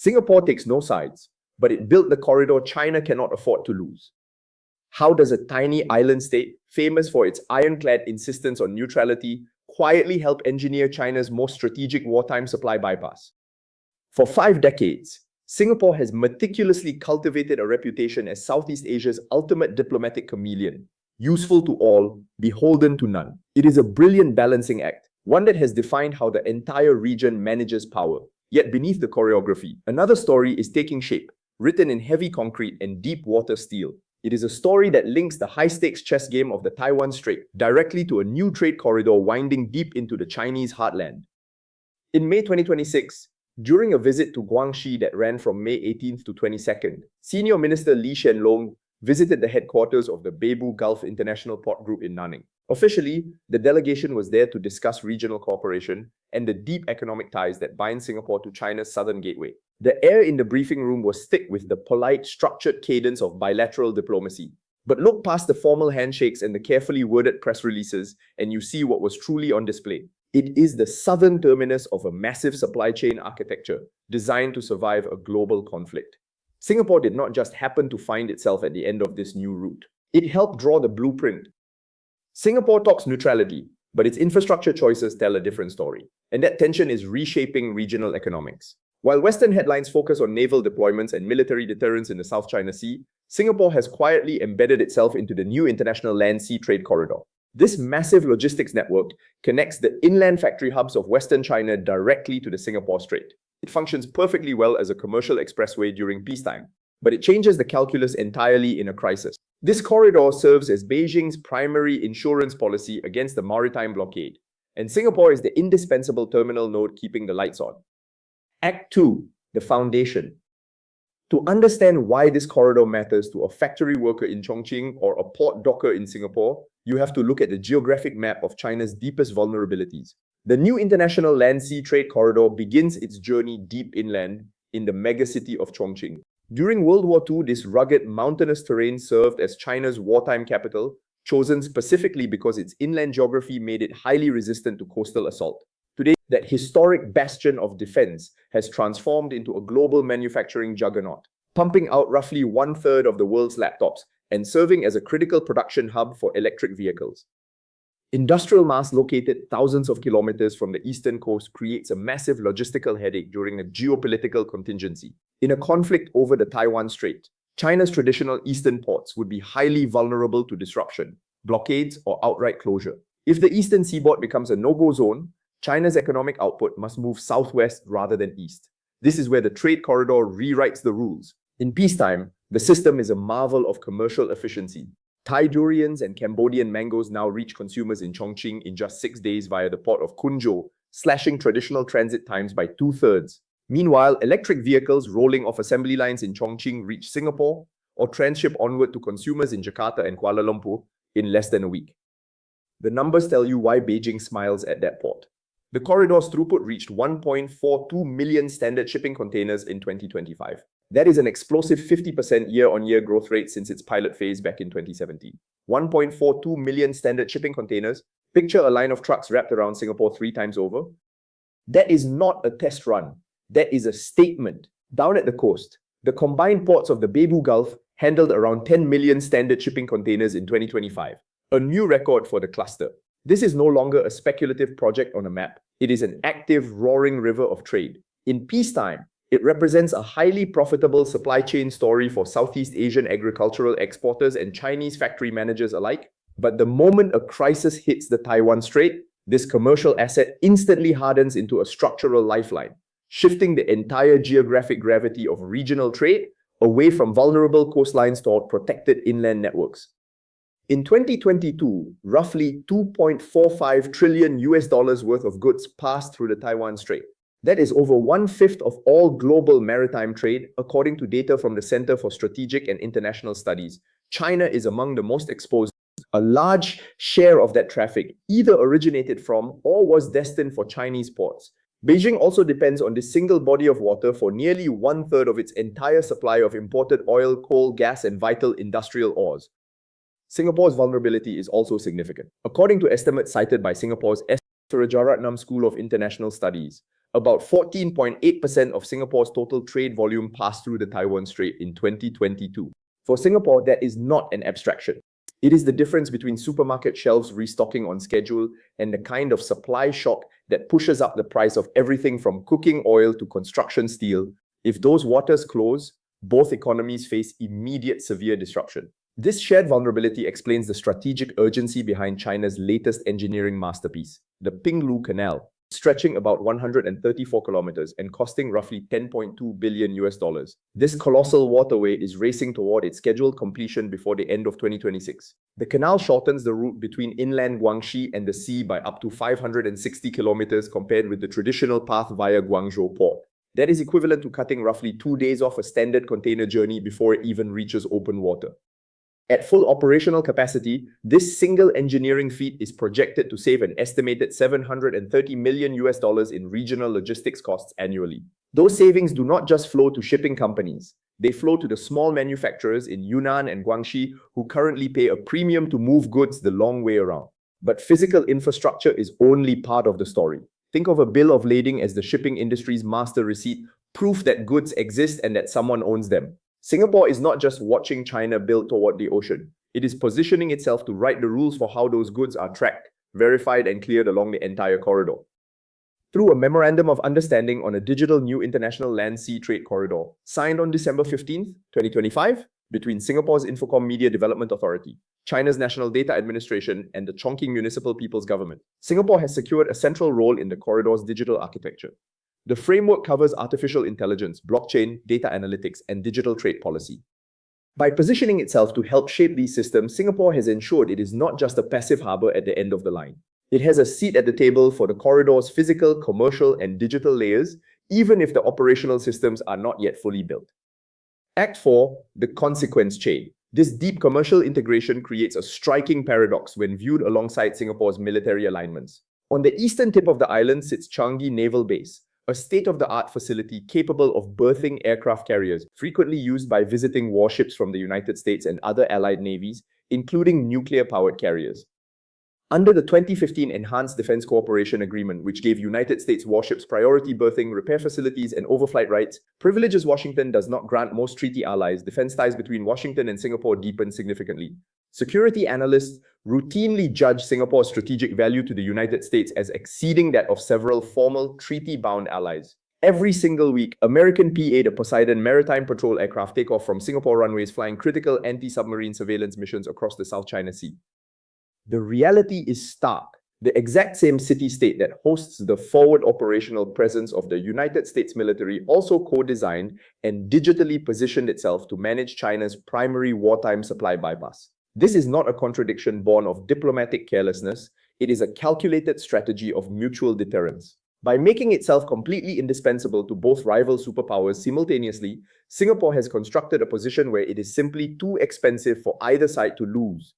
Singapore takes no sides, but it built the corridor China cannot afford to lose. How does a tiny island state, famous for its ironclad insistence on neutrality, quietly help engineer China's most strategic wartime supply bypass? For 5 decades, Singapore has meticulously cultivated a reputation as Southeast Asia's ultimate diplomatic chameleon, useful to all, beholden to none. It is a brilliant balancing act, one that has defined how the entire region manages power. Yet beneath the choreography, another story is taking shape, written in heavy concrete and deep water steel. It is a story that links the high-stakes chess game of the Taiwan Strait directly to a new trade corridor winding deep into the Chinese heartland. In May 2026, during a visit to Guangxi that ran from May 18th to 22nd, Senior Minister Lee Hsien Loong visited the headquarters of the Beibu Gulf International Port Group in Nanning. Officially, the delegation was there to discuss regional cooperation and the deep economic ties that bind Singapore to China's southern gateway. The air in the briefing room was thick with the polite, structured cadence of bilateral diplomacy. But look past the formal handshakes and the carefully worded press releases, and you see what was truly on display. It is the southern terminus of a massive supply chain architecture designed to survive a global conflict. Singapore did not just happen to find itself at the end of this new route. It helped draw the blueprint. Singapore talks neutrality, but its infrastructure choices tell a different story. And that tension is reshaping regional economics. While Western headlines focus on naval deployments and military deterrence in the South China Sea, Singapore has quietly embedded itself into the new international land-sea trade corridor. This massive logistics network connects the inland factory hubs of Western China directly to the Singapore Strait. It functions perfectly well as a commercial expressway during peacetime, but it changes the calculus entirely in a crisis. This corridor serves as Beijing's primary insurance policy against the maritime blockade, and Singapore is the indispensable terminal node keeping the lights on. Act 2. The Foundation. To understand why this corridor matters to a factory worker in Chongqing or a port docker in Singapore, you have to look at the geographic map of China's deepest vulnerabilities. The new international land-sea trade corridor begins its journey deep inland in the megacity of Chongqing. During World War II, this rugged, mountainous terrain served as China's wartime capital, chosen specifically because its inland geography made it highly resistant to coastal assault. Today, that historic bastion of defense has transformed into a global manufacturing juggernaut, pumping out roughly 1/3 of the world's laptops and serving as a critical production hub for electric vehicles. Industrial mass located thousands of kilometers from the eastern coast creates a massive logistical headache during a geopolitical contingency. In a conflict over the Taiwan Strait, China's traditional eastern ports would be highly vulnerable to disruption, blockades, or outright closure. If the eastern seaboard becomes a no-go zone, China's economic output must move southwest rather than east. This is where the trade corridor rewrites the rules. In peacetime, the system is a marvel of commercial efficiency. Thai durians and Cambodian mangoes now reach consumers in Chongqing in just 6 days via the port of Kunzhou, slashing traditional transit times by 2/3. Meanwhile, electric vehicles rolling off assembly lines in Chongqing reach Singapore or transship onward to consumers in Jakarta and Kuala Lumpur in less than a week. The numbers tell you why Beijing smiles at that port. The corridor's throughput reached 1.42 million standard shipping containers in 2025. That is an explosive 50% year-on-year growth rate since its pilot phase back in 2017. 1.42 million standard shipping containers. Picture a line of trucks wrapped around Singapore 3 times over. That is not a test run. That is a statement. Down at the coast, the combined ports of the Beibu Gulf handled around 10 million standard shipping containers in 2025, a new record for the cluster. This is no longer a speculative project on a map. It is an active, roaring river of trade. In peacetime, it represents a highly profitable supply chain story for Southeast Asian agricultural exporters and Chinese factory managers alike. But the moment a crisis hits the Taiwan Strait, this commercial asset instantly hardens into a structural lifeline, shifting the entire geographic gravity of regional trade away from vulnerable coastlines toward protected inland networks. In 2022, roughly $2.45 trillion worth of goods passed through the Taiwan Strait. That is over 1/5 of all global maritime trade, according to data from the Center for Strategic and International Studies. China is among the most exposed. A large share of that traffic either originated from or was destined for Chinese ports. Beijing also depends on this single body of water for nearly 1/3 of its entire supply of imported oil, coal, gas, and vital industrial ores. Singapore's vulnerability is also significant. According to estimates cited by Singapore's Rajaratnam School of International Studies, About 14.8% of Singapore's total trade volume passed through the Taiwan Strait in 2022. For Singapore, that is not an abstraction. It is the difference between supermarket shelves restocking on schedule and the kind of supply shock that pushes up the price of everything from cooking oil to construction steel. If those waters close, both economies face immediate severe disruption. This shared vulnerability explains the strategic urgency behind China's latest engineering masterpiece, the Pinglu Canal, stretching about 134 kilometers and costing roughly $10.2 billion. This colossal waterway is racing toward its scheduled completion before the end of 2026. The canal shortens the route between inland Guangxi and the sea by up to 560 kilometers compared with the traditional path via Guangzhou port. That is equivalent to cutting roughly 2 days off a standard container journey before it even reaches open water. At full operational capacity, this single engineering feat is projected to save an estimated $730 million in regional logistics costs annually. Those savings do not just flow to shipping companies. They flow to the small manufacturers in Yunnan and Guangxi who currently pay a premium to move goods the long way around. But physical infrastructure is only part of the story. Think of a bill of lading as the shipping industry's master receipt, proof that goods exist and that someone owns them. Singapore is not just watching China build toward the ocean. It is positioning itself to write the rules for how those goods are tracked, verified, and cleared along the entire corridor. Through a Memorandum of Understanding on a digital new international land-sea trade corridor, signed on December 15, 2025, between Singapore's Infocom Media Development Authority, China's National Data Administration, and the Chongqing Municipal People's Government, Singapore has secured a central role in the corridor's digital architecture. The framework covers artificial intelligence, blockchain, data analytics, and digital trade policy. By positioning itself to help shape these systems, Singapore has ensured it is not just a passive harbor at the end of the line. It has a seat at the table for the corridor's physical, commercial, and digital layers, even if the operational systems are not yet fully built. Act 4. The consequence chain. This deep commercial integration creates a striking paradox when viewed alongside Singapore's military alignments. On the eastern tip of the island sits Changi Naval Base, a state-of-the-art facility capable of berthing aircraft carriers, frequently used by visiting warships from the United States and other allied navies, including nuclear-powered carriers. Under the 2015 Enhanced Defense Cooperation Agreement, which gave United States warships priority berthing, repair facilities, and overflight rights, privileges Washington does not grant most treaty allies, defense ties between Washington and Singapore deepen significantly. Security analysts routinely judge Singapore's strategic value to the United States as exceeding that of several formal treaty-bound allies. Every single week, American P-8 Poseidon maritime patrol aircraft take off from Singapore runways flying critical anti-submarine surveillance missions across the South China Sea. The reality is stark. The exact same city-state that hosts the forward operational presence of the United States military also co-designed and digitally positioned itself to manage China's primary wartime supply bypass. This is not a contradiction born of diplomatic carelessness. It is a calculated strategy of mutual deterrence. By making itself completely indispensable to both rival superpowers simultaneously, Singapore has constructed a position where it is simply too expensive for either side to lose.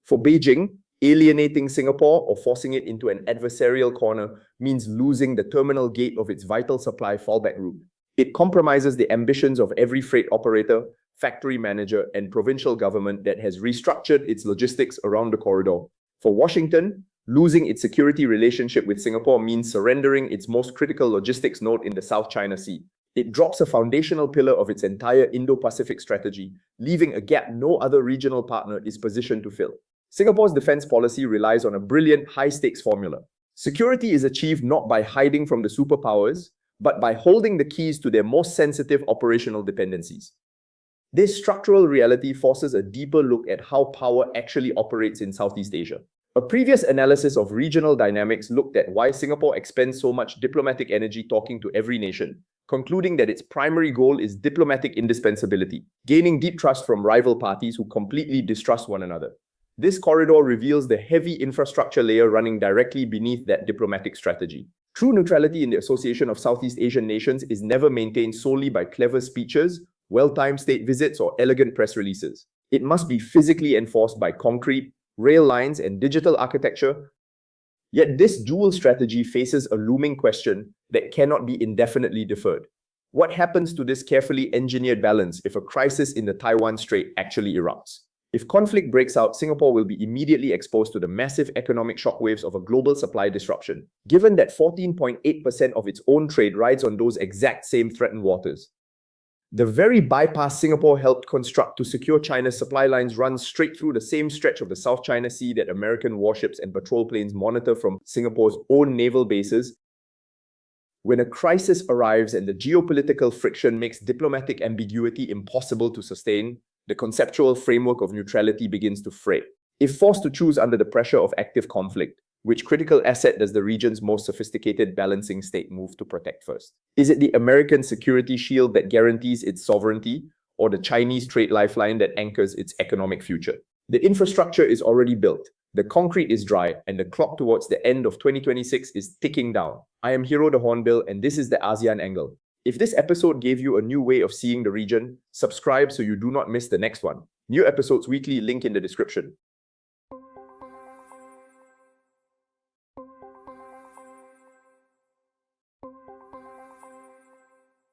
For Beijing, alienating Singapore or forcing it into an adversarial corner means losing the terminal gate of its vital supply fallback route. It compromises the ambitions of every freight operator, factory manager, and provincial government that has restructured its logistics around the corridor. For Washington, losing its security relationship with Singapore means surrendering its most critical logistics node in the South China Sea. It drops a foundational pillar of its entire Indo-Pacific strategy, leaving a gap no other regional partner is positioned to fill. Singapore's defense policy relies on a brilliant high-stakes formula. Security is achieved not by hiding from the superpowers, but by holding the keys to their most sensitive operational dependencies. This structural reality forces a deeper look at how power actually operates in Southeast Asia. A previous analysis of regional dynamics looked at why Singapore expends so much diplomatic energy talking to every nation, concluding that its primary goal is diplomatic indispensability, gaining deep trust from rival parties who completely distrust one another. This corridor reveals the heavy infrastructure layer running directly beneath that diplomatic strategy. True neutrality in the Association of Southeast Asian Nations is never maintained solely by clever speeches, well-timed state visits, or elegant press releases. It must be physically enforced by concrete, rail lines, and digital architecture. Yet this dual strategy faces a looming question that cannot be indefinitely deferred. What happens to this carefully engineered balance if a crisis in the Taiwan Strait actually erupts? If conflict breaks out, Singapore will be immediately exposed to the massive economic shockwaves of a global supply disruption, given that 14.8% of its own trade rides on those exact same threatened waters. The very bypass Singapore helped construct to secure China's supply lines runs straight through the same stretch of the South China Sea that American warships and patrol planes monitor from Singapore's own naval bases. When a crisis arrives and the geopolitical friction makes diplomatic ambiguity impossible to sustain, the conceptual framework of neutrality begins to fray. If forced to choose under the pressure of active conflict, which critical asset does the region's most sophisticated balancing state move to protect first? Is it the American security shield that guarantees its sovereignty, or the Chinese trade lifeline that anchors its economic future? The infrastructure is already built, the concrete is dry, and the clock towards the end of 2026 is ticking down. I am Hero the Hornbill, and this is the ASEAN Angle. If this episode gave you a new way of seeing the region, subscribe so you do not miss the next one. New episodes weekly, link in the description.